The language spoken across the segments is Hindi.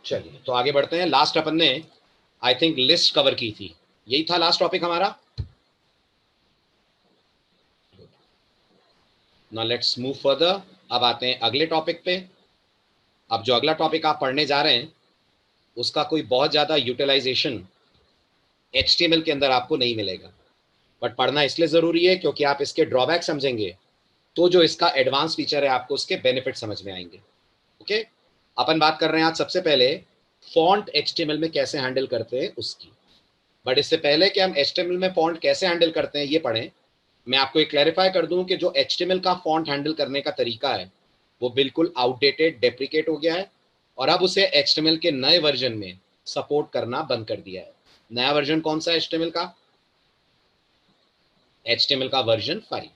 चलिए तो आगे बढ़ते हैं। लास्ट अपन ने आई थिंक लिस्ट कवर की थी, यही था लास्ट टॉपिक हमारा। Now let's move further. अब आते हैं अगले टॉपिक पे। अब जो अगला टॉपिक आप पढ़ने जा रहे हैं उसका कोई बहुत ज्यादा यूटिलाइजेशन HTML के अंदर आपको नहीं मिलेगा, बट पढ़ना इसलिए जरूरी है क्योंकि आप इसके ड्रॉबैक समझेंगे तो जो इसका एडवांस फीचर है आपको उसके बेनिफिट समझ में आएंगे। ओके, अपन बात कर रहे हैं आज सबसे पहले फॉन्ट HTML में कैसे हैंडल करते हैं उसकी। बट इससे पहले कि हम HTML में फॉन्ट कैसे हैंडल करते हैं ये पढ़ें, मैं आपको एक क्लैरिफाई कर दूं कि जो HTML का फॉन्ट हैंडल करने का तरीका है वो बिल्कुल आउटडेटेड, डेप्रिकेट हो गया है और अब उसे HTML के नए वर्जन में सपोर्ट करना बंद कर दिया है। नया वर्जन कौन सा है HTML का? HTML का वर्जन 5।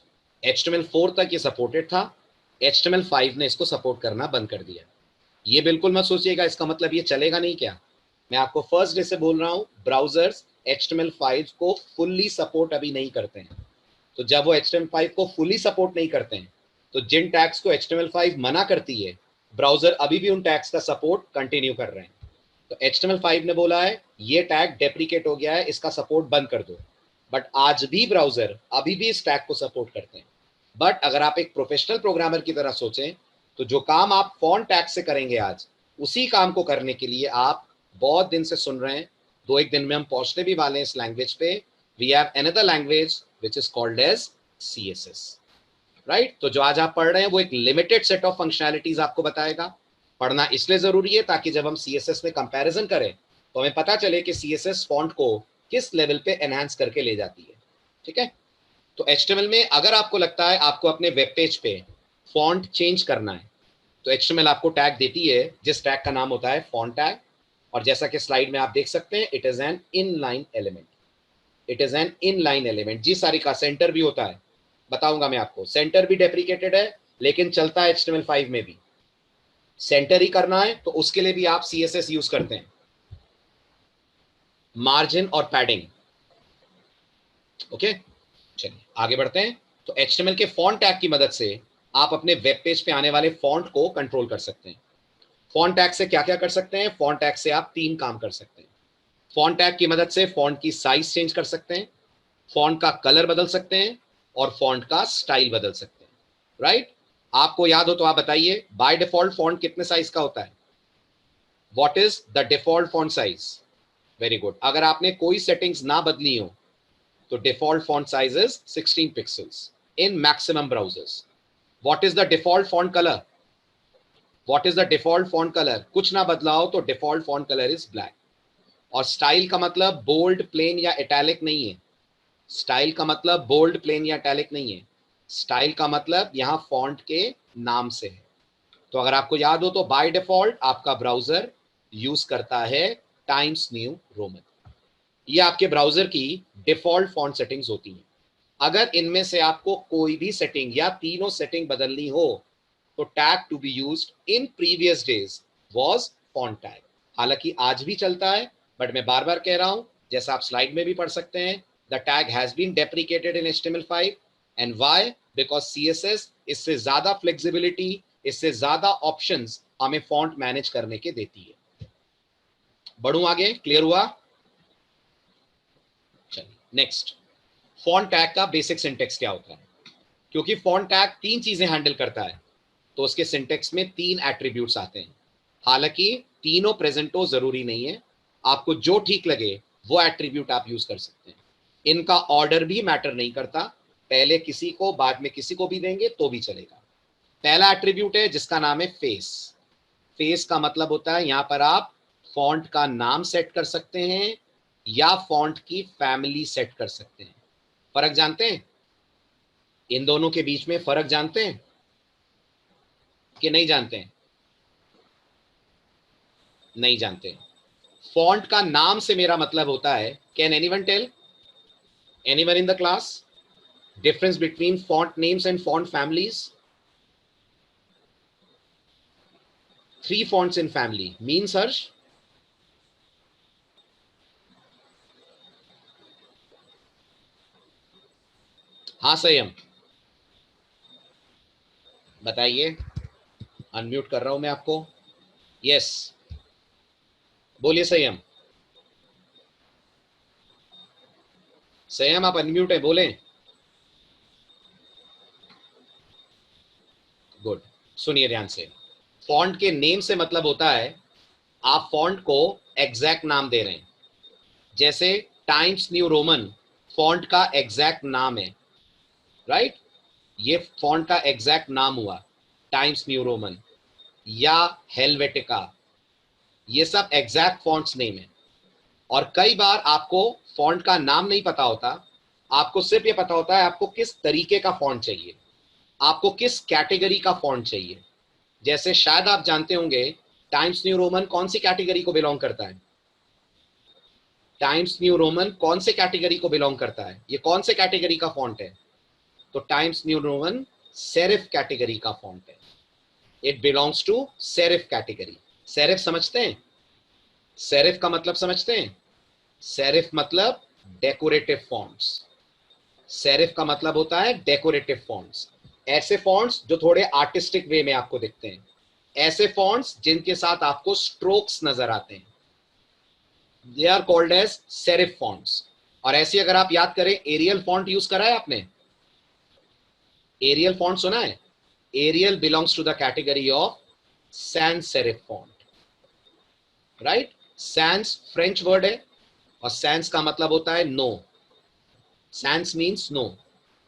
HTML 4 तक ये सपोर्टेड था, HTML 5 ने इसको सपोर्ट करना बंद कर दिया। ये बिल्कुल मत सोचिएगा इसका मतलब ये चलेगा नहीं क्या। मैं आपको फर्स्ट डे से बोल रहा हूं, ब्राउजर्स HTML5 को फुल्ली सपोर्ट अभी नहीं करते हैं। तो जब वो HTML5 को फुल्ली सपोर्ट नहीं करते हैं तो जिन टैग्स को HTML5 मना करती है, ब्राउजर अभी भी उन टैग्स का सपोर्ट कंटिन्यू कर रहे हैं। तो HTML5 ने बोला है ये टैग डेप्रिकेट हो गया है, इसका सपोर्ट बंद कर दो। बट आज भी ब्राउजर अभी भी इस टैग को सपोर्ट करते हैं। बट अगर आप एक प्रोफेशनल प्रोग्रामर की तरह सोचें तो जो काम आप फॉन्ट टैग से करेंगे आज, उसी काम को करने के लिए आप बहुत दिन से सुन रहे हैं, 2-1 दिन में हम पहुंचने भी वाले हैं इस लैंग्वेज पे। We have another language which is called as CSS, right. तो जो आज आप पढ़ रहे हैं वो एक लिमिटेड सेट ऑफ फंक्शनैलिटीज आपको बताएगा। पढ़ना इसलिए जरूरी है ताकि जब हम CSS में कंपैरिजन करें तो हमें पता चले कि CSS फॉन्ट को किस लेवल पे एनहांस करके ले जाती है। ठीक है, तो HTML में अगर आपको लगता है आपको अपने वेब पेज पे फॉन्ट चेंज करना है तो HTML आपको टैग देती है जिस टैग का नाम होता है फॉन्ट टैग। और जैसा कि स्लाइड में आप देख सकते हैं, it is an inline element. It is an inline element. जी सारी का सेंटर भी होता है, बताऊंगा मैं आपको। सेंटर भी डेप्रिकेटेड है लेकिन चलता है HTML5 में भी। सेंटर ही करना है तो उसके लिए भी आप CSS यूज करते हैं, मार्जिन और पैडिंग। ओके, चलिए आगे बढ़ते हैं। तो HTML के फॉन्ट टैग की मदद से आप अपने वेब पेज पे आने वाले फॉन्ट को कंट्रोल कर सकते हैं। फॉन्ट टैग से क्या क्या कर सकते हैं? फॉन्ट टैग से आप 3 काम कर सकते हैं। फॉन्ट टैग की मदद से फॉन्ट की साइज चेंज कर सकते हैं, फॉन्ट का कलर बदल सकते हैं और फॉन्ट का स्टाइल बदल सकते हैं, राइट। आपको याद हो तो आप बताइए, बाय डिफॉल्ट फॉन्ट कितने साइज का होता है? What is the default font size? Very good. अगर आपने कोई सेटिंग्स ना बदली हो तो default font size is 16 pixels in maximum browsers. What is the default font colour? What is the default font colour? कुछ ना बदलाओ तो default font colour is black. और स्टाइल का मतलब बोल्ड, प्लेन या इटैलिक नहीं है। स्टाइल का मतलब बोल्ड, प्लेन या इटैलिक नहीं है। स्टाइल का मतलब यहां फॉन्ट के नाम से है। तो अगर आपको याद हो तो बाय डिफॉल्ट आपका ब्राउजर यूज करता है टाइम्स न्यू रोमन। ये आपके ब्राउजर की डिफॉल्ट फॉन्ट सेटिंग्स होती हैं। अगर इनमें से आपको कोई भी सेटिंग या तीनों सेटिंग बदलनी हो तो tag to be used in previous days was font tag. हालांकि आज भी चलता है, बट मैं बार बार कह रहा हूं, जैसा आप स्लाइड में भी पढ़ सकते हैं, the tag has been deprecated in HTML5 and why? Because CSS इससे ज्यादा फ्लेक्सिबिलिटी, इससे ज्यादा ऑप्शंस हमें फॉन्ट मैनेज करने के देती है। बढ़ूं आगे, क्लियर हुआ? चलिए नेक्स्ट, फॉन्ट टैग का बेसिक सिंटेक्स क्या होता है? क्योंकि फॉन्ट टैग 3 चीजें हैंडल करता है तो उसके सिंटेक्स में 3 एट्रीब्यूट्स आते हैं। हालांकि तीनों प्रेजेंट हो जरूरी नहीं है, आपको जो ठीक लगे वो एट्रीब्यूट आप यूज कर सकते हैं। इनका ऑर्डर भी मैटर नहीं करता, पहले किसी को बाद में किसी को भी देंगे तो भी चलेगा। पहला एट्रीब्यूट है जिसका नाम है फेस। फेस का मतलब होता है यहां पर आप फॉन्ट का नाम सेट कर सकते हैं या फॉन्ट की फैमिली सेट कर सकते हैं। फर्क जानते हैं? इन दोनों के बीच में फर्क जानते हैं कि नहीं जानते हैं? नहीं जानते। फॉन्ट का नाम से मेरा मतलब होता है, can anyone tell, anyone in the class, difference between font names and font families? 3 fonts in family means, Harsh? हाँ संयम, बताइए। अनम्यूट कर रहा हूं मैं आपको। यस, बोलिए संयम। संयम आप अनम्यूट है, बोलें। गुड। सुनिए ध्यान से। फॉन्ट के नेम से मतलब होता है आप फॉन्ट को एग्जैक्ट नाम दे रहे हैं। जैसे टाइम्स न्यू रोमन फॉन्ट का एग्जैक्ट नाम है, राइट? ये फॉन्ट का एग्जैक्ट नाम हुआ टाइम्स न्यू रोमन या हेलवेटिका, ये सब एग्जैक्ट फॉन्ट्स नेम है। और कई बार आपको फॉन्ट का नाम नहीं पता होता, आपको सिर्फ ये पता होता है आपको किस तरीके का फॉन्ट चाहिए, आपको किस कैटेगरी का फॉन्ट चाहिए। जैसे शायद आप जानते होंगे टाइम्स न्यू रोमन कौन सी कैटेगरी को बिलोंग करता है? टाइम्स न्यू रोमन कौन से कैटेगरी को बिलोंग करता है? ये कौन से कैटेगरी का फॉन्ट है? तो Times New Roman serif category का फॉन्ट है। It belongs to serif category. Serif समझते हैं? सेरिफ का मतलब समझते हैं? सेरिफ मतलब डेकोरेटिव फॉन्ट्स। सेरिफ का मतलब होता है डेकोरेटिव फॉन्ट्स। ऐसे फॉन्ट्स जो थोड़े आर्टिस्टिक वे में आपको दिखते हैं, ऐसे फॉन्ट्स जिनके साथ आपको स्ट्रोक्स नजर आते हैं, they are called as serif fonts. और ऐसी अगर आप याद करें, एरियल फॉन्ट यूज करा है आपने? एरियल फॉन्ट सुना है? Arial belongs to the category of sans serif font, right? Sans French word है और सैंस का मतलब होता है no. Sans means no,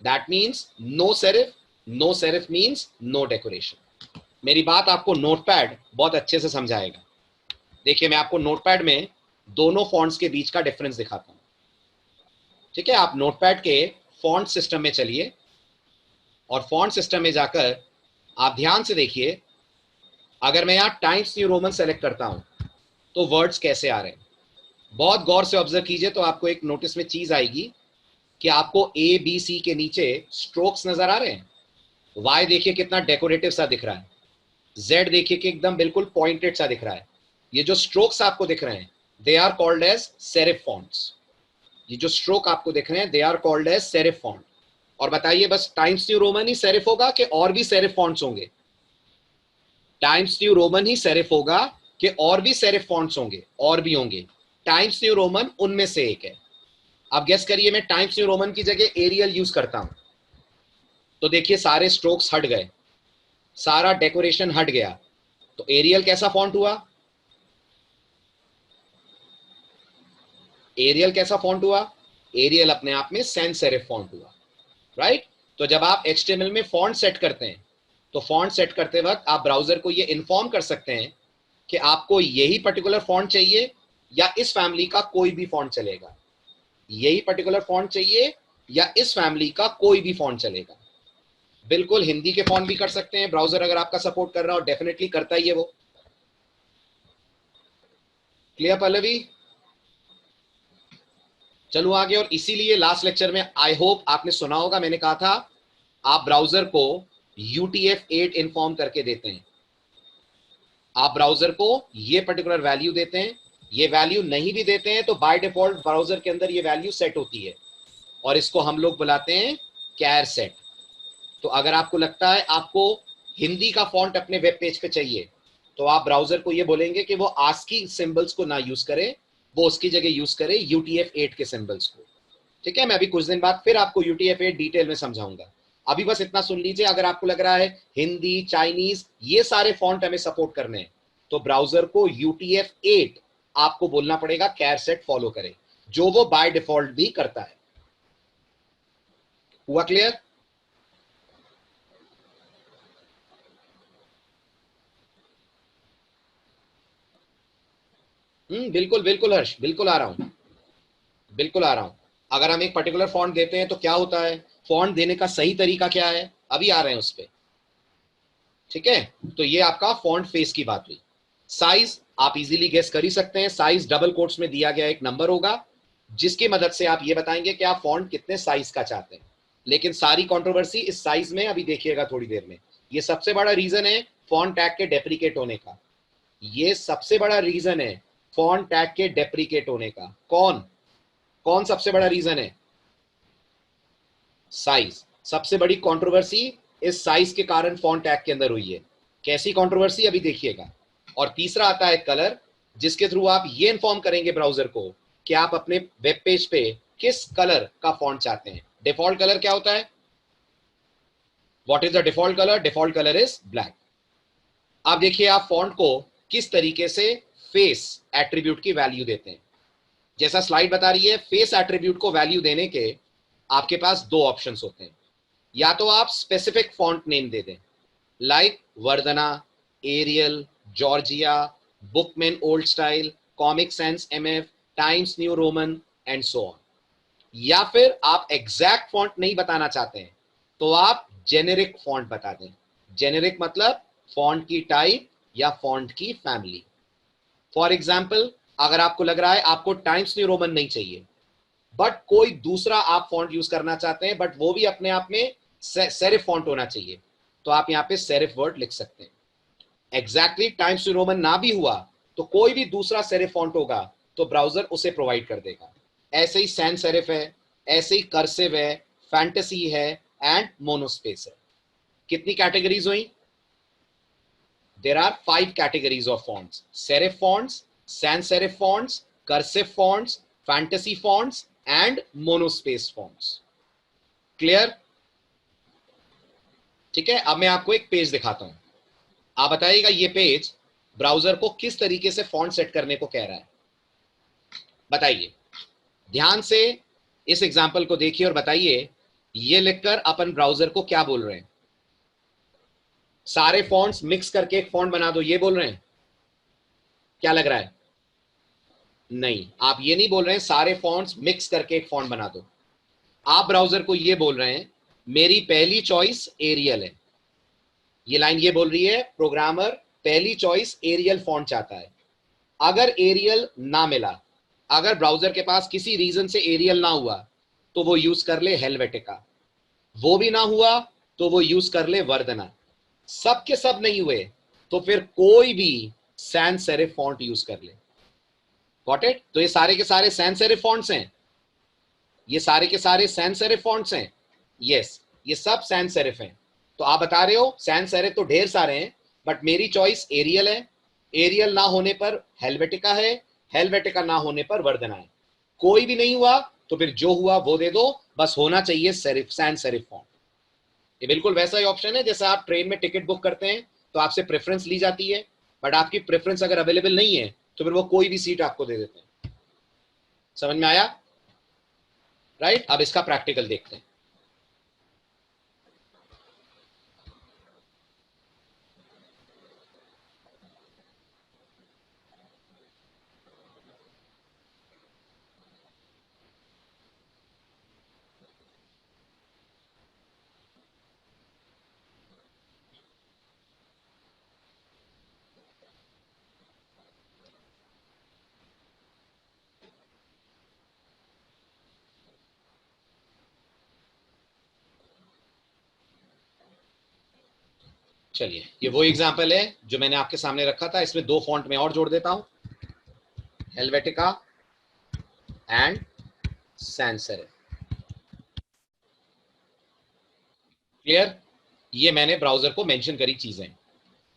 that means no serif. No serif means no decoration. मेरी बात आपको नोटपैड बहुत अच्छे से समझाएगा। देखिए मैं आपको नोटपैड में दोनों फॉन्ट्स के बीच का डिफरेंस दिखाता हूं, ठीक है? आप नोटपैड के फॉन्ट सिस्टम में चलिए और फॉन्ट सिस्टम में जाकर आप ध्यान से देखिए, अगर मैं यहां टाइम्स न्यू रोमन सेलेक्ट करता हूं तो वर्ड्स कैसे आ रहे हैं। बहुत गौर से ऑब्जर्व कीजिए तो आपको एक नोटिस में चीज आएगी कि आपको ए बी सी के नीचे स्ट्रोक्स नजर आ रहे हैं। वाई देखिए कितना डेकोरेटिव सा दिख रहा है, जेड देखिए कि एकदम बिल्कुल पॉइंटेड सा दिख रहा है। ये जो स्ट्रोक्स आपको दिख रहे हैं they are called as serif fonts. ये जो स्ट्रोक आपको दिख रहे हैं they are called as serif font. और बताइए बस टाइम्स न्यू रोमन ही सेरिफ होगा कि और भी सेरिफ फॉन्ट्स होंगे? टाइम्स न्यू रोमन ही सेरिफ होगा कि और भी सेरिफ फॉन्ट्स होंगे? और भी होंगे। टाइम्स न्यू रोमन उनमें से एक है। अब गेस करिए, मैं टाइम्स न्यू रोमन की जगह एरियल यूज करता हूं तो देखिए सारे स्ट्रोक्स हट गए, सारा डेकोरेशन हट गया। तो एरियल कैसा फॉन्ट हुआ? एरियल कैसा फॉन्ट हुआ? एरियल अपने आप में सैंस सेरिफ फॉन्ट हुआ, राइट? तो जब आप HTML में फॉन्ट सेट करते हैं तो फॉन्ट सेट करते वक्त आप ब्राउजर को ये इन्फॉर्म कर सकते हैं कि आपको यही पर्टिकुलर फॉन्ट चाहिए या इस फैमिली का कोई भी फॉन्ट चलेगा। यही पर्टिकुलर फॉन्ट चाहिए या इस फैमिली का कोई भी फॉन्ट चलेगा। बिल्कुल हिंदी के फॉन्ट भी कर सकते हैं ब्राउजर, अगर आपका सपोर्ट कर रहा हो, डेफिनेटली करता ही है वो। क्लियर पल्लवी? चलो आगे। और इसीलिए लास्ट लेक्चर में आई होप आपने सुना होगा, मैंने कहा था आप ब्राउजर को UTF-8 इन्फॉर्म करके देते हैं। आप ब्राउजर को ये पर्टिकुलर वैल्यू देते हैं, ये वैल्यू नहीं भी देते हैं तो बाय डिफॉल्ट ब्राउजर के अंदर ये वैल्यू सेट होती है और इसको हम लोग बुलाते हैं कैर सेट। तो अगर आपको लगता है आपको हिंदी का फॉन्ट अपने वेब पेज पे चाहिए तो आप ब्राउजर को ये बोलेंगे कि वो आस्की सिंबल्स को ना यूज करे, वो उसकी जगह यूज करे UTF-8 के सिंबल्स को। ठीक है, मैं अभी कुछ दिन बाद फिर आपको UTF-8 डिटेल में समझाऊंगा। अभी बस इतना सुन लीजिए, अगर आपको लग रहा है हिंदी, चाइनीज ये सारे फॉन्ट हमें सपोर्ट करने हैं तो ब्राउजर को UTF-8 आपको बोलना पड़ेगा कैर सेट फॉलो करे, जो वो बाय डिफॉल्ट भी करता है। हुआ क्लियर? बिल्कुल बिल्कुल हर्ष, बिल्कुल आ रहा हूं, बिल्कुल आ रहा हूं। अगर हम एक पर्टिकुलर फॉन्ट देते हैं तो क्या होता है, फॉन्ट देने का सही तरीका क्या है, अभी आ रहे हैं उस पर। ठीक है, तो ये आपका फॉन्ट फेस की बात हुई। साइज आप इजीली गेस कर ही सकते हैं, साइज डबल कोट्स में दिया गया एक नंबर होगा जिसकी मदद से आप ये बताएंगे कि आप फॉन्ट कितने साइज का चाहते हैं। लेकिन सारी कंट्रोवर्सी इस साइज में अभी देखिएगा थोड़ी देर में। ये सबसे बड़ा रीजन है फॉन्ट टैग के डेप्रिकेट होने का। ये सबसे बड़ा रीजन है फॉन्ट टैग के डेप्रिकेट होने का। कौन कौन सबसे बड़ा रीजन है? साइज। सबसे बड़ी कंट्रोवर्सी इस साइज के कारण फॉन्ट टैग के अंदर हुई है। कैसी कंट्रोवर्सी, अभी देखिएगा। और तीसरा आता है कलर। जिसके थ्रू आप ये इन्फॉर्म करेंगे ब्राउजर को कि आप अपने वेब पेज पे किस कलर का फॉन्ट चाहते हैं। डिफॉल्ट कलर क्या होता है? What is the default colour? Default colour is black. आप देखिए आप फॉन्ट को किस तरीके से फेस एट्रीब्यूट की वैल्यू देते हैं। जैसा स्लाइड बता रही है, फेस एट्रीब्यूट को वैल्यू देने के आपके पास दो ऑप्शंस होते हैं। या तो आप स्पेसिफिक फॉन्ट नेम दे दें, like Verdana, Arial, Georgia, Bookman Old Style, Comic Sans MS, Times New Roman and so on. या फिर आप एग्जैक्ट फॉन्ट नहीं बताना चाहते हैं तो आप जेनेरिक फॉन्ट बता दें। जेनेरिक मतलब फॉन्ट की टाइप या फॉन्ट की फैमिली। फॉर एग्जाम्पल, अगर आपको लग रहा है आपको टाइम्स न्यू रोमन नहीं चाहिए, बट कोई दूसरा आप फॉन्ट यूज करना चाहते हैं, बट वो भी अपने आप में सेरिफ फॉन्ट होना चाहिए, तो आप यहां पे सेरिफ वर्ड लिख सकते हैं। एग्जैक्टली टाइम्स न्यू रोमन ना भी हुआ तो कोई भी दूसरा सेरिफ फॉन्ट होगा तो ब्राउजर उसे प्रोवाइड कर देगा। ऐसे ही सैन सेरिफ है, ऐसे ही कर्सिव है, फैंटेसी है एंड मोनोस्पेस है। कितनी कैटेगरीज हुई? There are 5 categories of fonts: serif fonts, sans serif fonts, cursive fonts, fantasy fonts and monospace fonts. Clear? ठीक है, अब मैं आपको एक पेज दिखाता हूं। आप बताइएगा ये पेज ब्राउजर को किस तरीके से फॉन्ट सेट करने को कह रहा है। बताइए, ध्यान से इस एग्जांपल को देखिए और बताइए ये लिखकर अपन ब्राउजर को क्या बोल रहे हैं। सारे फॉन्ट्स मिक्स करके एक फॉन्ट बना दो, ये बोल रहे हैं? क्या लग रहा है? नहीं, आप ये नहीं बोल रहे हैं सारे फॉन्ट्स मिक्स करके एक फॉन्ट बना दो। आप ब्राउजर को ये बोल रहे हैं मेरी पहली चॉइस एरियल है। ये लाइन ये बोल रही है प्रोग्रामर पहली चॉइस एरियल फॉन्ट चाहता है। अगर एरियल ना मिला, अगर ब्राउजर के पास किसी रीजन से एरियल ना हुआ तो वो यूज कर ले हेलवेटिका। वो भी ना हुआ तो वो यूज कर ले वर्धना। सब के सब नहीं हुए तो फिर कोई भी सैंस सेरिफ फॉन्ट यूज कर ले। Got it? तो ये सारे के सारे सैंस सेरिफ फॉन्ट्स हैं। ये सारे के सारे सैंस सेरिफ फॉन्ट्स हैं। यस, ये सब सैंस सेरिफ हैं। तो आप बता रहे हो सैंस सेरिफ तो ढेर सारे हैं, बट मेरी चॉइस एरियल है। एरियल ना होने पर हेलवेटिका है, हेलवेटिका ना होने पर वर्धना है। कोई भी नहीं हुआ तो फिर जो हुआ वो दे दो, बस होना चाहिए सेरिफ, सैंस सेरिफ फॉन्ट। ये बिल्कुल वैसा ही ऑप्शन है जैसे आप ट्रेन में टिकट बुक करते हैं तो आपसे प्रेफरेंस ली जाती है, बट आपकी प्रेफरेंस अगर अवेलेबल नहीं है तो फिर वो कोई भी सीट आपको दे देते हैं। समझ में आया? राइट? अब इसका प्रैक्टिकल देखते हैं। चलिए, ये वो एग्जांपल है जो मैंने आपके सामने रखा था। इसमें दो फॉन्ट में और जोड़ देता हूं, Helvetica and sans serif. Clear? ये मैंने ब्राउजर को मेंशन करी चीजें।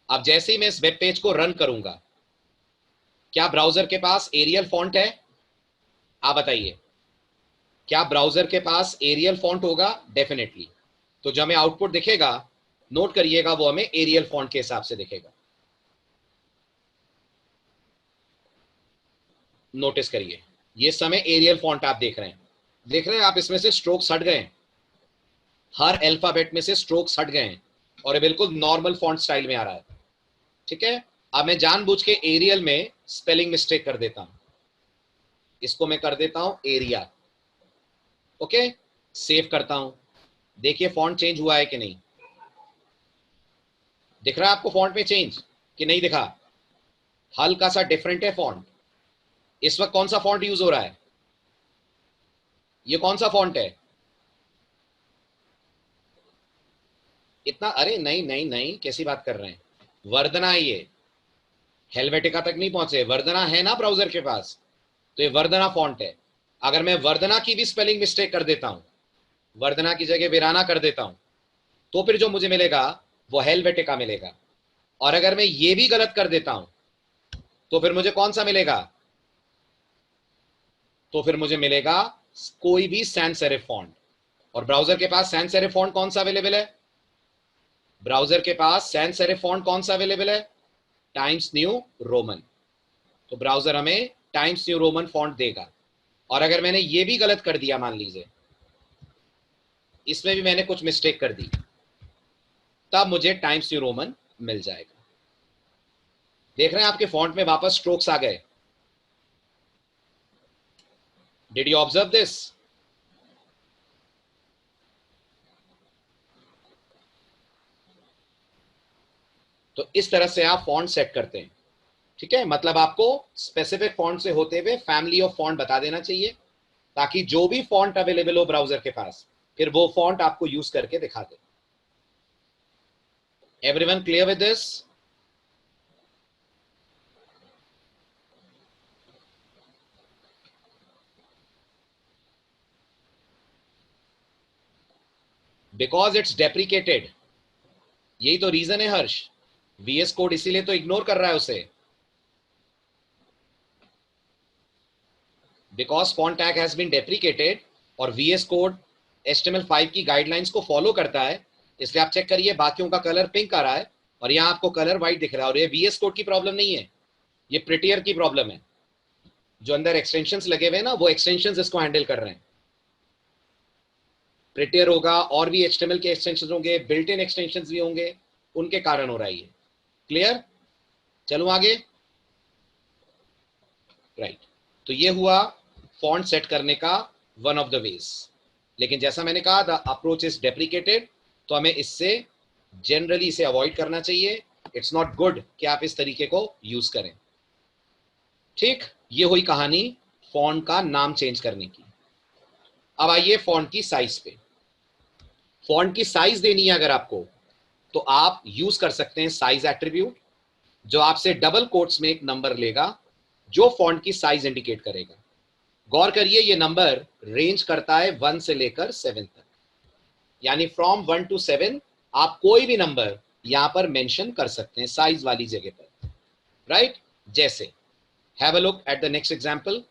अब जैसे ही मैं इस वेब पेज को रन करूंगा, क्या ब्राउजर के पास एरियल फॉन्ट है? आप बताइए, क्या ब्राउजर के पास एरियल फॉन्ट होगा? डेफिनेटली। तो जो हमें आउटपुट दिखेगा, नोट करिएगा, वो हमें एरियल फॉन्ट के हिसाब से दिखेगा। नोटिस करिए, ये समय एरियल फॉन्ट आप देख रहे हैं। देख रहे हैं आप, इसमें से स्ट्रोक्स हट गए। हर अल्फाबेट में से स्ट्रोक्स हट गए और ये बिल्कुल नॉर्मल फॉन्ट स्टाइल में आ रहा है। ठीक है, अब मैं जानबूझ के एरियल में स्पेलिंग मिस्टेक कर देता हूं। इसको मैं कर देता हूं एरिया। ओके, सेव करता हूं। देखिए फॉन्ट चेंज हुआ है कि नहीं। दिख रहा है आपको फॉन्ट में चेंज कि नहीं दिखा? हल्का सा डिफरेंट है फॉन्ट। इस वक्त कौन सा फॉन्ट यूज हो रहा है? ये कौन सा फॉन्ट है? इतना, अरे नहीं नहीं नहीं, कैसी बात कर रहे हैं? वर्धना है ये। हेलवेटिका तक नहीं पहुंचे, वर्धना है ना ब्राउजर के पास, तो ये वर्धना फॉन्ट है। अगर मैं वर्धना की भी स्पेलिंग मिस्टेक कर देता हूं, वर्धना की जगह वीराना कर देता हूं, तो फिर जो मुझे मिलेगा वो हेलवेटिका मिलेगा। और अगर मैं ये भी गलत कर देता हूं, तो फिर मुझे कौन सा मिलेगा? तो फिर मुझे मिलेगा कोई भी सैंस सेरिफ फॉन्ट। और ब्राउजर के पास सैंस सेरिफ फॉन्ट कौन सा अवेलेबल है? ब्राउजर के पास सैंस सेरिफ फॉन्ट कौन सा अवेलेबल है? Times New Roman. तो ब्राउजर हमें टाइम्स न्यू रोमन फॉन्ट देगा। और अगर मैंने ये भी गलत कर दिया, मान लीजिए इसमें भी मैंने कुछ मिस्टेक कर दी, तब मुझे टाइम्स न्यू रोमन मिल जाएगा। देख रहे हैं आपके फॉन्ट में वापस स्ट्रोक्स आ गए। Did you observe this? तो इस तरह से आप फॉन्ट सेट करते हैं। ठीक है, मतलब आपको स्पेसिफिक फॉन्ट से होते हुए फैमिली ऑफ फॉन्ट बता देना चाहिए, ताकि जो भी फॉन्ट अवेलेबल हो ब्राउजर के पास, फिर वो फॉन्ट आपको यूज करके दिखा दे। Everyone clear with this? Because it's deprecated, यही तो रीजन है हर्ष। वीएस कोड इसीलिए तो इग्नोर कर रहा है उसे, because font tag has been deprecated. और वीएस कोड HTML5 की गाइडलाइंस को फॉलो करता है, इसलिए आप चेक करिए बाकियों का कलर पिंक आ रहा है और यहां आपको कलर व्हाइट दिख रहा है। और ये वीएस कोड की प्रॉब्लम नहीं है, ये प्रिटियर की प्रॉब्लम है। जो अंदर एक्सटेंशंस लगे हुए हैं ना, वो एक्सटेंशंस इसको हैंडल कर रहे हैं। प्रिटियर होगा, और भी HTML के एक्सटेंशंस होंगे, बिल्ट इन एक्सटेंशंस भी होंगे, उनके कारण हो रहा है ये। क्लियर? चलो आगे। राइट, तो ये हुआ फॉन्ट सेट करने का वन ऑफ द वेज। लेकिन जैसा मैंने कहा, द अप्रोच इज डेप्रिकेटेड, तो हमें इससे जनरली इसे अवॉइड करना चाहिए। इट्स नॉट गुड कि आप इस तरीके को यूज करें। ठीक, ये हुई कहानी फॉन्ट का नाम चेंज करने की। अब आइए फॉन्ट की साइज पे। फॉन्ट की साइज देनी है अगर आपको, तो आप यूज कर सकते हैं साइज एट्रीब्यूट, जो आपसे डबल कोट्स में एक नंबर लेगा जो फॉन्ट की साइज इंडिकेट करेगा। गौर करिए, ये नंबर रेंज करता है 1 से लेकर 7 तक, यानी फ्रॉम 1 to 7 आप कोई भी नंबर यहां पर मेंशन कर सकते हैं साइज वाली जगह पर। राइट, जैसे have a look at the next example.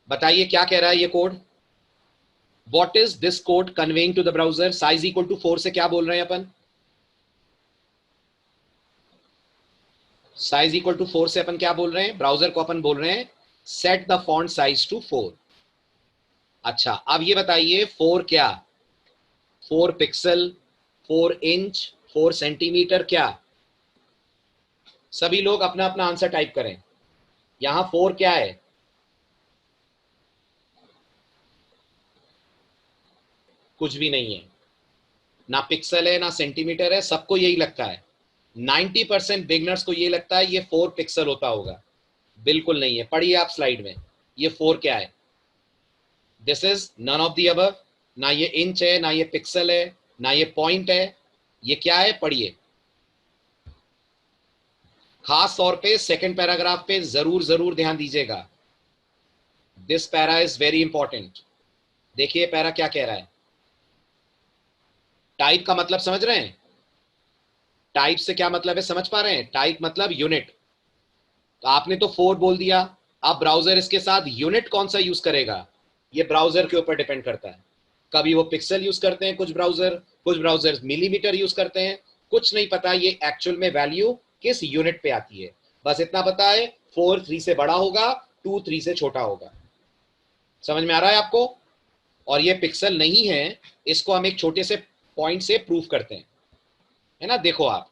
बताइए क्या कह रहा है ये code? What is this code conveying to the browser? Size equal to 4 से क्या बोल रहे हैं अपन? साइज इक्वल टू 4 से अपन क्या बोल रहे हैं? ब्राउजर को अपन बोल रहे हैं set the font size to 4। अच्छा, अब ये बताइए 4 क्या? 4 पिक्सल, 4 इंच, 4 सेंटीमीटर, क्या? सभी लोग अपना अपना आंसर टाइप करें। यहां 4 क्या है? कुछ भी नहीं है, ना पिक्सल है ना सेंटीमीटर है, सबको यही लगता है। 90% बिगनर्स को ये लगता है ये 4 पिक्सल होता होगा। बिल्कुल नहीं है। पढ़िए आप स्लाइड में, ये 4 क्या है? This is none of the above. ना ये इंच है, ना ये पिक्सल है, ना ये पॉइंट है। ये क्या है? पढ़िए। खास तौर पे सेकंड पैराग्राफ पे जरूर जरूर ध्यान दीजिएगा। This para is very important. देखिए पैरा क्या कह रहा है। टाइप का मतलब समझ रहे हैं? टाइप से क्या मतलब है, समझ पा रहे हैं? टाइप मतलब यूनिट। तो आपने तो 4 बोल दिया, अब ब्राउजर इसके साथ यूनिट कौन सा यूज करेगा, ये ब्राउजर के ऊपर डिपेंड करता है। कभी वो पिक्सल यूज करते हैं कुछ ब्राउजर मिलीमीटर यूज करते हैं, कुछ नहीं पता ये एक्चुअल में वैल्यू किस यूनिट पे आती है। बस इतना पता है 4 3 से बड़ा होगा, 2 3 से छोटा होगा। समझ में आ रहा है आपको? और ये पिक्सल नहीं है, इसको हम एक छोटे से पॉइंट से प्रूव करते हैं, है ना? देखो आप,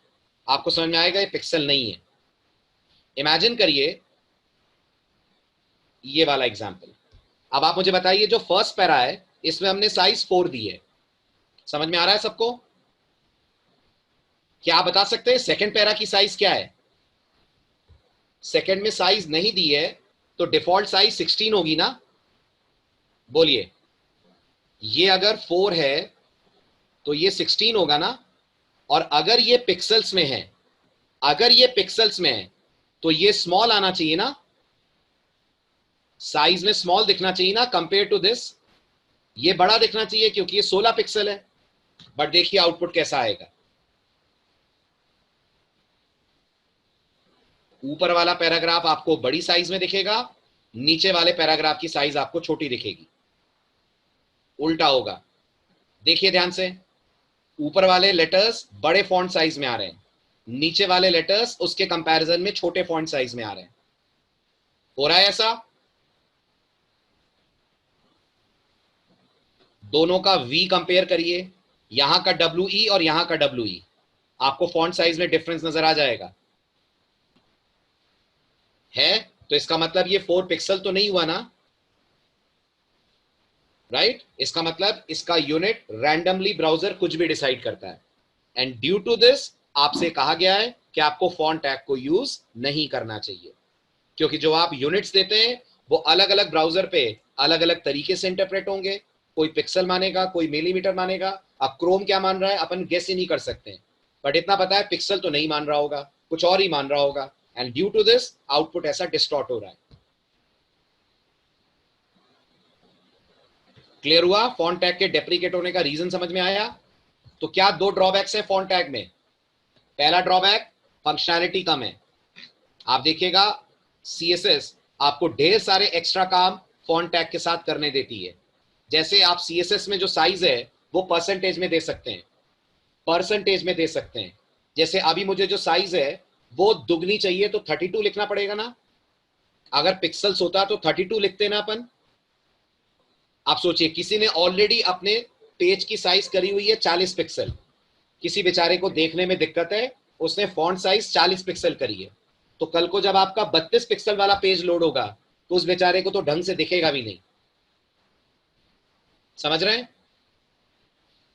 आपको समझ में आएगा ये पिक्सल नहीं है। इमेजिन करिए ये वाला एग्जांपल। अब आप मुझे बताइए जो फर्स्ट पैरा है इसमें हमने साइज 4 दी है। समझ में आ रहा है सबको? क्या आप बता सकते हैं सेकंड पैरा की साइज क्या है? सेकंड में साइज नहीं दी है, तो डिफॉल्ट साइज 16 होगी ना? बोलिए। ये अगर 4 है तो ये 16 होगा ना? और अगर ये पिक्सल्स में है, अगर ये पिक्सल्स में है तो ये स्मॉल आना चाहिए ना? साइज में स्मॉल दिखना चाहिए ना कंपेयर टू दिस? ये बड़ा दिखना चाहिए क्योंकि ये 16 पिक्सल है। बट देखिए आउटपुट कैसा आएगा। ऊपर वाला पैराग्राफ आपको बड़ी साइज में दिखेगा, नीचे वाले पैराग्राफ की साइज आपको छोटी दिखेगी, उल्टा होगा। देखिए ध्यान से, ऊपर वाले लेटर्स बड़े फॉन्ट साइज में आ रहे हैं, नीचे वाले लेटर्स उसके कंपैरिजन में छोटे फॉन्ट साइज में आ रहे हैं। हो रहा है ऐसा? दोनों का V कंपेयर करिए, यहां का WE और यहां का WE, आपको फॉन्ट साइज में डिफरेंस नजर आ जाएगा। है तो इसका मतलब ये 4 पिक्सल तो नहीं हुआ ना, राइट? इसका मतलब इसका यूनिट रैंडमली ब्राउजर कुछ भी डिसाइड करता है, एंड ड्यू टू दिस आपसे कहा गया है कि आपको फॉन्ट टैग को यूज नहीं करना चाहिए, क्योंकि जो आप यूनिट्स देते हैं वो अलग अलग ब्राउजर पे अलग अलग तरीके से इंटरप्रेट होंगे। कोई पिक्सल मानेगा, कोई मिलीमीटर मानेगा। अब क्रोम क्या मान रहा है अपन गेस ही नहीं कर सकते हैं, बट इतना पता है पिक्सल तो नहीं मान रहा होगा, कुछ और ही मान रहा होगा, and due to this output ऐसा डिस्टॉर्ट हो रहा है। क्लियर हुआ? फॉन्ट टैग के डेप्रिकेट होने का रीजन समझ में आया? तो क्या 2 ड्रॉबैक्स है फॉन्ट टैग में? पहला ड्रॉबैक, फंक्शनैलिटी कम है। आप देखिएगा सीएसएस आपको ढेर सारे एक्स्ट्रा काम फॉन्ट टैग के साथ करने देती है। जैसे आप सीएसएस में जो साइज है वो परसेंटेज में दे सकते हैं, परसेंटेज में दे सकते हैं। जैसे अभी मुझे जो साइज है वो दुगनी चाहिए तो 32 लिखना पड़ेगा ना, अगर पिक्सल्स होता तो 32 लिखते ना अपन। आप सोचिए किसी ने ऑलरेडी अपने पेज की साइज करी हुई है 40 पिक्सल, किसी बेचारे को देखने में दिक्कत है, उसने फॉन्ट साइज 40 पिक्सल करी है, तो कल को जब आपका 32 पिक्सल वाला पेज लोड होगा तो उस बेचारे को तो ढंग से दिखेगा भी नहीं। समझ रहे हैं?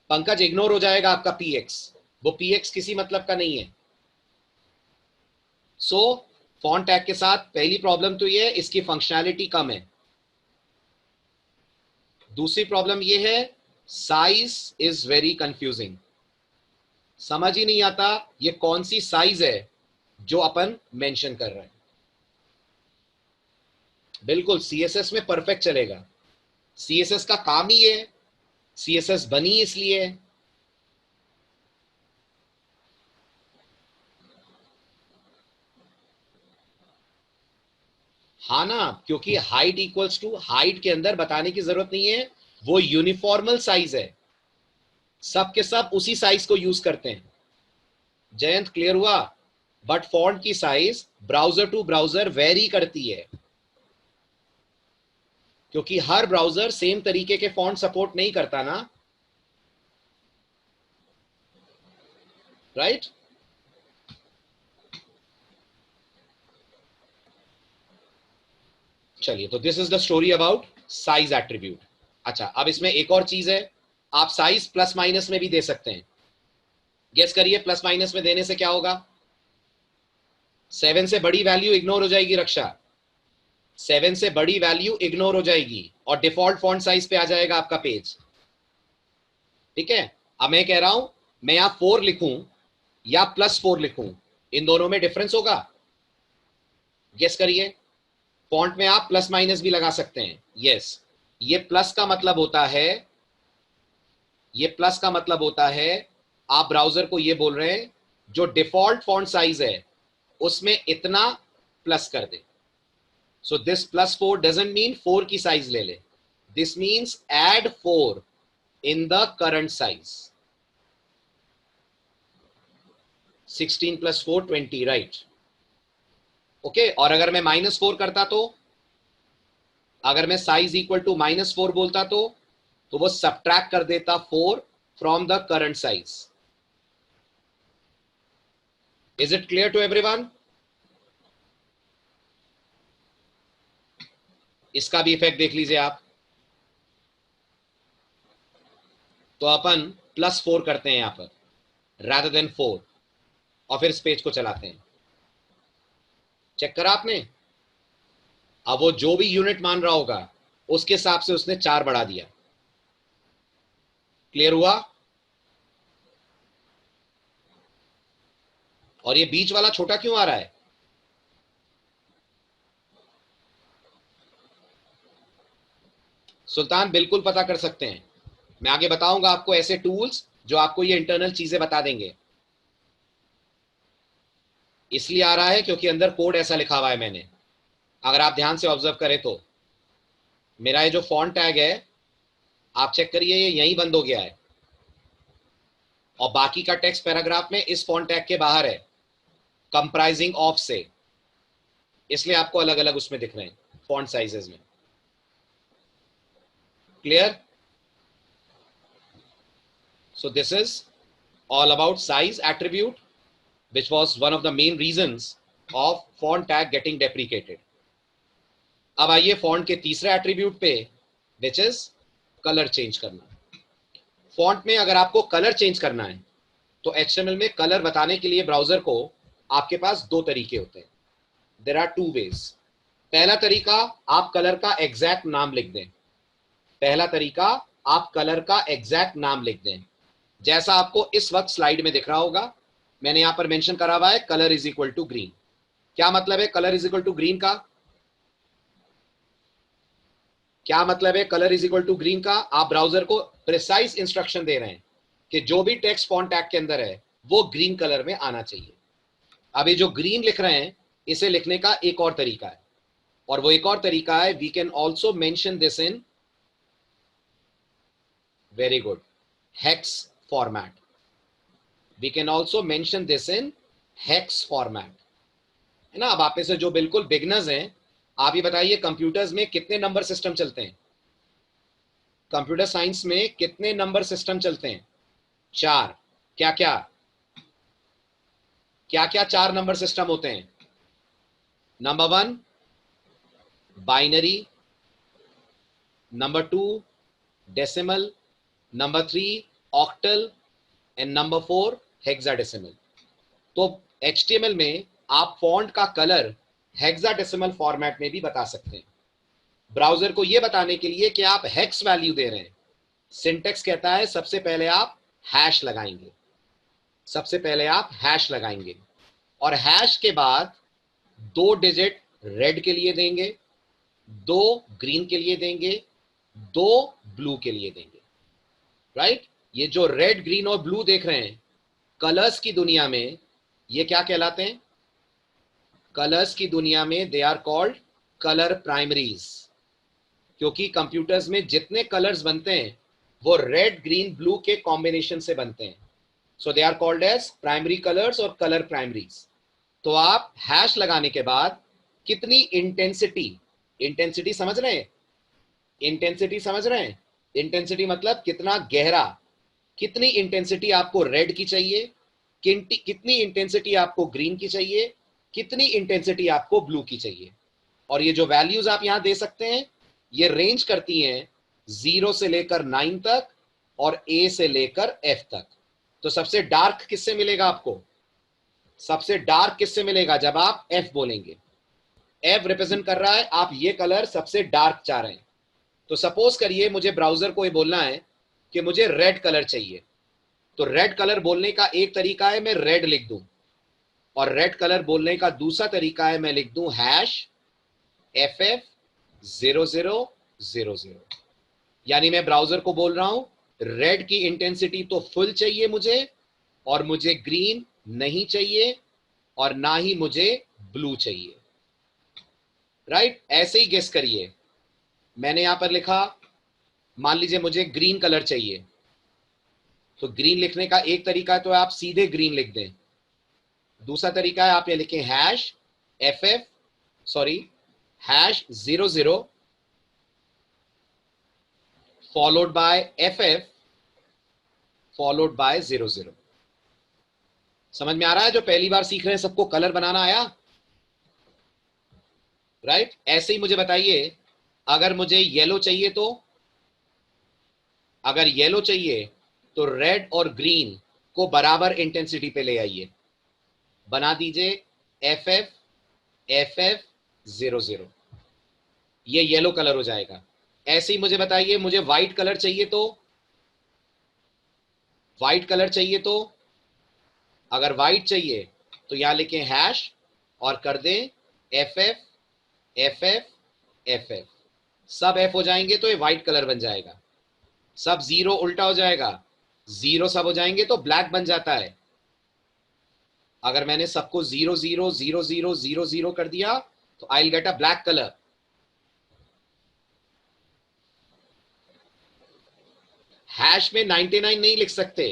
पंकज, इग्नोर हो जाएगा आपका पीएक्स, वो पीएक्स किसी मतलब का नहीं है। सो फॉन्ट टैग के साथ पहली प्रॉब्लम तो ये है इसकी फंक्शनैलिटी कम है। दूसरी प्रॉब्लम ये है साइज इज वेरी कंफ्यूजिंग, समझ ही नहीं आता ये कौन सी साइज है जो अपन मेंशन कर रहे हैं। बिल्कुल सीएसएस में परफेक्ट चलेगा, सीएसएस का काम ही है, सीएसएस बनी इसलिए। हाँ ना, क्योंकि हाइट इक्वल्स टू हाइट के अंदर बताने की जरूरत नहीं है, वो यूनिफॉर्मल साइज है, सब के सब उसी साइज को यूज करते हैं। जयंत, क्लियर हुआ? बट फॉन्ट की size browser to browser vary करती है, क्योंकि हर ब्राउजर सेम तरीके के फॉन्ट सपोर्ट नहीं करता ना, राइट? चलिए, तो this is the story about size attribute. अच्छा, अब इसमें एक और चीज है, आप साइज प्लस माइनस में भी दे सकते हैं। गेस करिए प्लस माइनस में देने से क्या होगा? 7 से बड़ी वैल्यू इग्नोर हो जाएगी रक्षा, 7 से बड़ी वैल्यू इग्नोर हो जाएगी और डिफॉल्ट फॉन्ट साइज पे आ जाएगा आपका पेज। ठीक है, अब मैं कह रहा हूं मैं यहां 4 लिखूं या +4 लिखूं, इन दोनों में डिफरेंस होगा? गेस करिए। फॉन्ट में आप प्लस माइनस भी लगा सकते हैं, यस। ये प्लस का मतलब होता है, ये प्लस का मतलब होता है आप ब्राउजर को ये बोल रहे हैं जो डिफॉल्ट फॉन्ट साइज है उसमें इतना प्लस कर दे। सो दिस +4 डजंट मीन 4 की साइज ले ले, this means add 4 in the current size. 16 + 4 20, right? Okay, और अगर मैं -4 करता तो, अगर मैं साइज इक्वल टू -4 बोलता तो वो सब्ट्रैक्ट कर देता 4 from the current size. Is it clear to everyone? इसका भी इफेक्ट देख लीजिए आप। तो अपन +4 करते हैं यहां पर rather than 4, और फिर इस पेज को चलाते हैं। चेक करा आपने? अब वो जो भी यूनिट मान रहा होगा उसके हिसाब से उसने 4 बढ़ा दिया। क्लियर हुआ? और ये बीच वाला छोटा क्यों आ रहा है? सुल्तान, बिल्कुल पता कर सकते हैं, मैं आगे बताऊंगा आपको ऐसे टूल्स जो आपको ये इंटरनल चीजें बता देंगे। इसलिए आ रहा है क्योंकि अंदर कोड ऐसा लिखा हुआ है मैंने। अगर आप ध्यान से ऑब्जर्व करें तो मेरा ये जो फॉन्ट टैग है, आप चेक करिए, ये यहीं बंद हो गया है और बाकी का टेक्स्ट पैराग्राफ में इस फॉन्ट टैग के बाहर है, कंप्राइजिंग ऑफ से, इसलिए आपको अलग अलग उसमें दिख रहे हैं फॉन्ट साइजेस में। Clear? So this is all about size attribute, which was one of the main reasons of font tag getting deprecated. अब आइए फॉन्ट के तीसरे एट्रीब्यूट पे, which is कलर चेंज करना। फॉन्ट में अगर आपको कलर चेंज करना है तो HTML में कलर बताने के लिए ब्राउजर को आपके पास दो तरीके होते हैं। There are two ways. पहला तरीका, आप कलर का एग्जैक्ट नाम लिख दें। पहला तरीका, आप कलर का एग्जैक्ट नाम लिख दें, जैसा आपको इस वक्त स्लाइड में दिख रहा होगा। मैंने यहां पर मेंशन करा हुआ है colour is equal to green. क्या मतलब है colour is equal to green का? क्या मतलब है colour is equal to green का? आप ब्राउजर को प्रिसाइज इंस्ट्रक्शन दे रहे हैं कि जो भी टेक्स्ट फॉन्ट टैग के अंदर है वो ग्रीन कलर में आना चाहिए। अभी जो ग्रीन लिख रहे हैं इसे लिखने का एक और तरीका है, और वो एक और तरीका है, we can also mention this in, very good, hex format. We can also mention this in hex format, है ना। अब आप में से जो बिल्कुल बिगनर्स हैं, आप ये बताइए कंप्यूटर्स में कितने नंबर सिस्टम चलते हैं? कंप्यूटर साइंस में कितने नंबर सिस्टम चलते हैं? 4। क्या क्या क्या क्या 4 नंबर सिस्टम होते हैं? Number 1 binary, number 2 decimal, number 3 octal and number 4 hexadecimal. तो HTML में आप फॉन्ट का कलर हेक्साडेसिमल फॉर्मेट में भी बता सकते हैं। ब्राउजर को यह बताने के लिए कि आप हेक्स वैल्यू दे रहे हैं, सिंटेक्स कहता है सबसे पहले आप हैश लगाएंगे, सबसे पहले आप हैश लगाएंगे, और हैश के बाद 2 डिजिट रेड के लिए देंगे, 2 ग्रीन के लिए देंगे, 2 ब्लू के लिए देंगे। राइट? ये जो रेड, ग्रीन और ब्लू देख रहे हैं, कलर्स की दुनिया में ये क्या कहलाते हैं? कलर्स की दुनिया में they are called colour primaries, क्योंकि कंप्यूटर्स में जितने कलर्स बनते हैं वो रेड, ग्रीन, ब्लू के कॉम्बिनेशन से बनते हैं। So they are called as primary colours और कलर प्राइमरीज। तो आप हैश लगाने के बाद कितनी इंटेंसिटी, इंटेंसिटी समझ रहे हैं? इंटेंसिटी समझ रहे हैं? इंटेंसिटी मतलब कितना गहरा, कितनी इंटेंसिटी आपको रेड की चाहिए, कितनी इंटेंसिटी आपको ग्रीन की चाहिए, कितनी इंटेंसिटी आपको ब्लू की चाहिए। और ये जो वैल्यूज आप यहां दे सकते हैं ये रेंज करती हैं 0 से लेकर 9 तक और A से लेकर F तक। तो सबसे डार्क किससे मिलेगा आपको? सबसे डार्क किससे मिलेगा जब आप F बोलेंगे? F रिप्रेजेंट कर रहा है आप ये कलर सबसे डार्क चाह रहे हैं। तो सपोज करिए मुझे ब्राउजर को ये बोलना है कि मुझे रेड कलर चाहिए, तो रेड कलर बोलने का एक तरीका है मैं रेड लिख दूं, और रेड कलर बोलने का दूसरा तरीका है मैं लिख दूं हैश FF0000। यानी मैं ब्राउजर को बोल रहा हूं रेड की इंटेंसिटी तो फुल चाहिए मुझे, और मुझे ग्रीन नहीं चाहिए, और ना ही मुझे ब्लू चाहिए। राइट? ऐसे ही गेस करिए, मैंने यहां पर लिखा, मान लीजिए मुझे ग्रीन कलर चाहिए, तो ग्रीन लिखने का एक तरीका तो आप सीधे ग्रीन लिख दें, दूसरा तरीका है आप ये लिखें hash hash 00 followed by FF followed by 00। समझ में आ रहा है? जो पहली बार सीख रहे हैं सबको कलर बनाना आया? राइट? ऐसे ही मुझे बताइए अगर मुझे येलो चाहिए तो, अगर येलो चाहिए तो रेड और ग्रीन को बराबर इंटेंसिटी पे ले आइए, बना दीजिए FF00, ये येलो कलर हो जाएगा। ऐसे ही मुझे बताइए मुझे व्हाइट कलर चाहिए तो, व्हाइट कलर चाहिए तो, अगर व्हाइट चाहिए तो यहां लिखें हैश और कर दें FF, सब F हो जाएंगे तो ये व्हाइट कलर बन जाएगा। सब 0 उल्टा हो जाएगा, 0 सब हो जाएंगे तो ब्लैक बन जाता है। अगर मैंने सबको 0 0 0 0 0 0 कर दिया तो I will get a black colour. Hash में 99 नहीं लिख सकते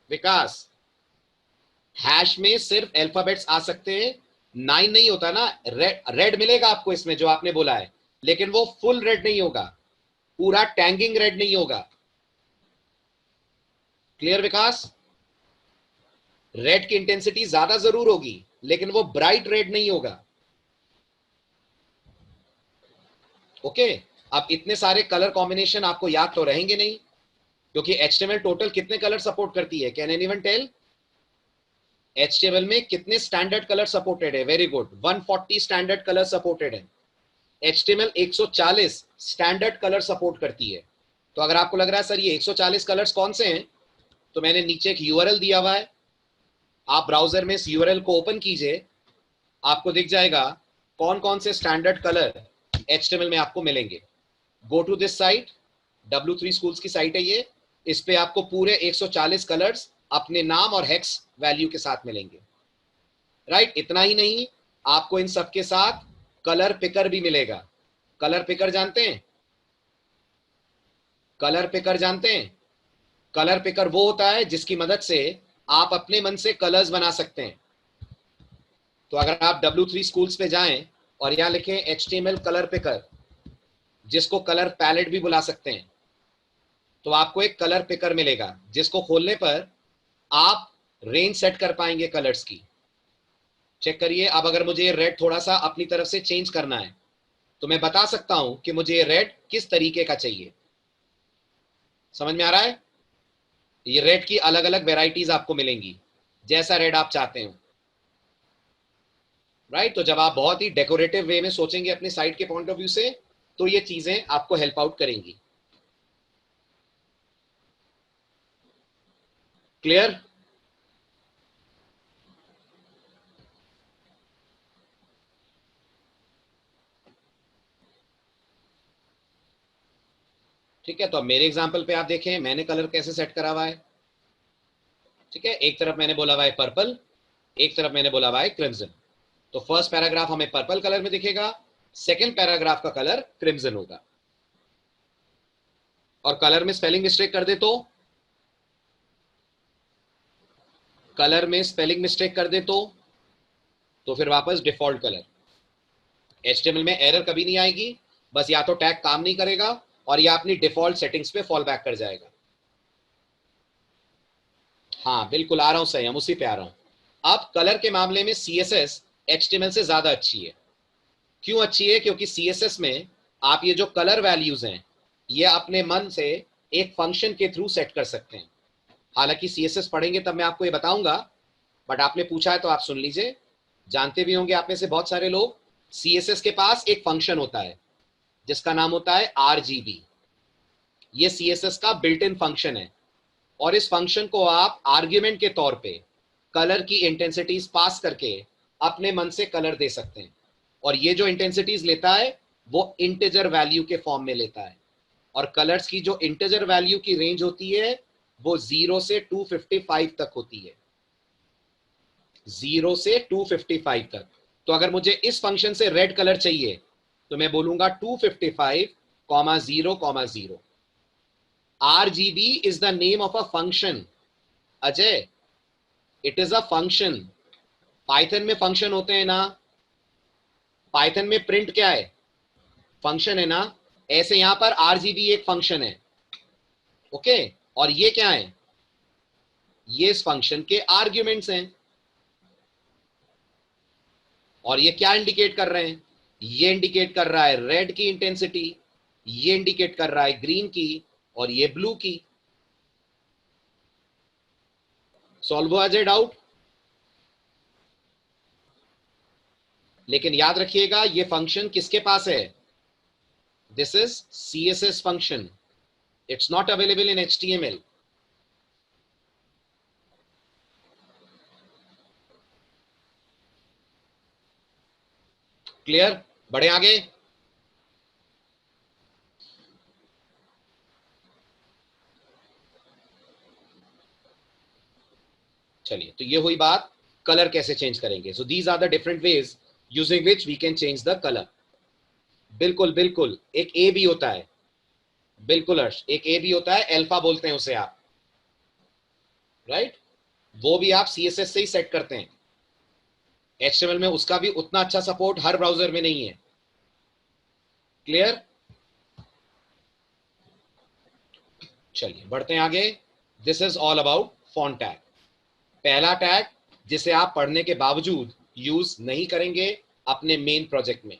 विकास, हैश में सिर्फ अल्फाबेट्स आ सकते हैं, 9 नहीं होता ना। रेड मिलेगा आपको इसमें जो आपने बोला है, लेकिन वो फुल रेड नहीं होगा, पूरा टैंगिंग रेड नहीं होगा। क्लियर विकास? रेड की इंटेंसिटी ज्यादा जरूर होगी, लेकिन वो ब्राइट रेड नहीं होगा। ओके, अब इतने सारे कलर कॉम्बिनेशन आपको याद तो रहेंगे नहीं, क्योंकि एचटीएमएल टोटल कितने कलर सपोर्ट करती है? Can anyone tell? एचटीएमएल में कितने स्टैंडर्ड कलर सपोर्टेड है? Very good, 140 standard colour supported है। एचटीएमएल 140 स्टैंडर्ड कलर सपोर्ट करती है। तो अगर आपको लग रहा है सर ये 140 कलर्स कौन से हैं, तो मैंने नीचे एक यूआरएल दिया हुआ है, आप ब्राउजर में इस यूआरएल को ओपन कीजिए, आपको दिख जाएगा कौन कौन से स्टैंडर्ड कलर एचटीएमएल में आपको मिलेंगे। Go to this site, W3 schools की साइट है ये, इस पे आपको पूरे 140 कलर्स अपने नाम और हेक्स वैल्यू के साथ मिलेंगे। राइट, इतना ही नहीं, आपको इन सब के साथ कलर पिकर भी मिलेगा। कलर पिकर जानते हैं? कलर पिकर जानते हैं? कलर पिकर वो होता है जिसकी मदद से आप अपने मन से कलर्स बना सकते हैं। तो अगर आप W3 स्कूल्स पे जाएं और यहां लिखें HTML कलर पिकर, जिसको कलर पैलेट भी बुला सकते हैं, तो आपको एक कलर पिकर मिलेगा जिसको खोलने पर आप रेंज सेट कर पाएंगे कलर्स की। चेक करिए, अब अगर मुझे ये रेड थोड़ा सा अपनी तरफ से चेंज करना है, तो मैं बता सकता हूं कि मुझे ये रेड किस तरीके का चाहिए। समझ में आ रहा है? ये रेड की अलग अलग वेराइटीज आपको मिलेंगी, जैसा रेड आप चाहते हो। राइट, तो जब आप बहुत ही डेकोरेटिव वे में सोचेंगे अपने साइट के पॉइंट ऑफ व्यू से, तो ये चीजें आपको हेल्प आउट करेंगी। क्लियर? ठीक है, तो अब मेरे एग्जांपल पे आप देखें मैंने कलर कैसे सेट करा हुआ है। ठीक है, एक तरफ मैंने बोला हुआ है पर्पल, एक तरफ मैंने बोला हुआ है क्रिम्सन। तो फर्स्ट पैराग्राफ हमें पर्पल कलर में दिखेगा, सेकंड पैराग्राफ का कलर क्रिम्सन होगा। और कलर में स्पेलिंग मिस्टेक कर दे कलर में स्पेलिंग मिस्टेक कर दे तो फिर वापस डिफॉल्ट कलर। एचटीएमएल में एरर कभी नहीं आएगी, बस या तो टैग काम नहीं करेगा और या अपनी डिफॉल्ट सेटिंग्स पे फॉल बैक कर जाएगा। हाँ बिल्कुल, आ रहा हूं सही, हम उसी पे आ रहा हूं। अब कलर के मामले में सीएसएस एचटीएमएल से ज्यादा अच्छी है। क्यों अच्छी है? क्योंकि सीएसएस में आप ये जो कलर वैल्यूज हैं, ये अपने मन से एक फंक्शन के थ्रू सेट कर सकते हैं। हालांकि सीएसएस पढ़ेंगे तब मैं आपको ये बताऊंगा, बट आपने पूछा है तो आप सुन लीजिए। जानते भी होंगे आप में से बहुत सारे लोग, सीएसएस के पास एक फंक्शन होता है जिसका नाम होता है आरजीबी। ये सीएसएस का बिल्ट इन फंक्शन है, और इस फंक्शन को आप आर्ग्यूमेंट के तौर पे कलर की इंटेंसिटीज पास करके अपने मन से कलर दे सकते हैं। और ये जो इंटेंसिटीज लेता है वो इंटीजर वैल्यू के फॉर्म में लेता है, और कलर्स की जो इंटीजर वैल्यू की रेंज होती है वो 0 से 255 तक होती है। 0 से 255 तक। तो अगर मुझे इस फंक्शन से रेड कलर चाहिए तो मैं बोलूंगा 255, 0, 0। RGB is the name of a function, Ajay, it is a function. Python में फंक्शन होते हैं ना, पाइथन में प्रिंट क्या है? फंक्शन है ना। ऐसे यहां पर RGB एक फंक्शन है। ओके, और ये क्या है? ये इस फंक्शन के आर्ग्यूमेंट्स हैं। और ये क्या इंडिकेट कर रहे हैं? ये इंडिकेट कर रहा है रेड की इंटेंसिटी, ये इंडिकेट कर रहा है ग्रीन की, और ये ब्लू की। सॉल्व हुआ अजय डाउट? लेकिन याद रखिएगा ये फंक्शन किसके पास है? This is CSS function, it's not available in HTML। Clear? बढ़े आगे। चलिए, तो ये हुई बात कलर कैसे चेंज करेंगे. So these are the different ways using which we can change the colour. बिल्कुल बिल्कुल. एक ए भी होता है. बिल्कुल हर्ष, एक ए भी होता है, अल्फा बोलते हैं उसे आप, राइट? वो भी आप सीएसएस से ही सेट करते हैं. एचटीएमएल में उसका भी उतना अच्छा सपोर्ट हर ब्राउजर में नहीं है. क्लियर? चलिए बढ़ते हैं आगे. This is all about font tag. पहला टैग जिसे आप पढ़ने के बावजूद यूज नहीं करेंगे अपने मेन प्रोजेक्ट में,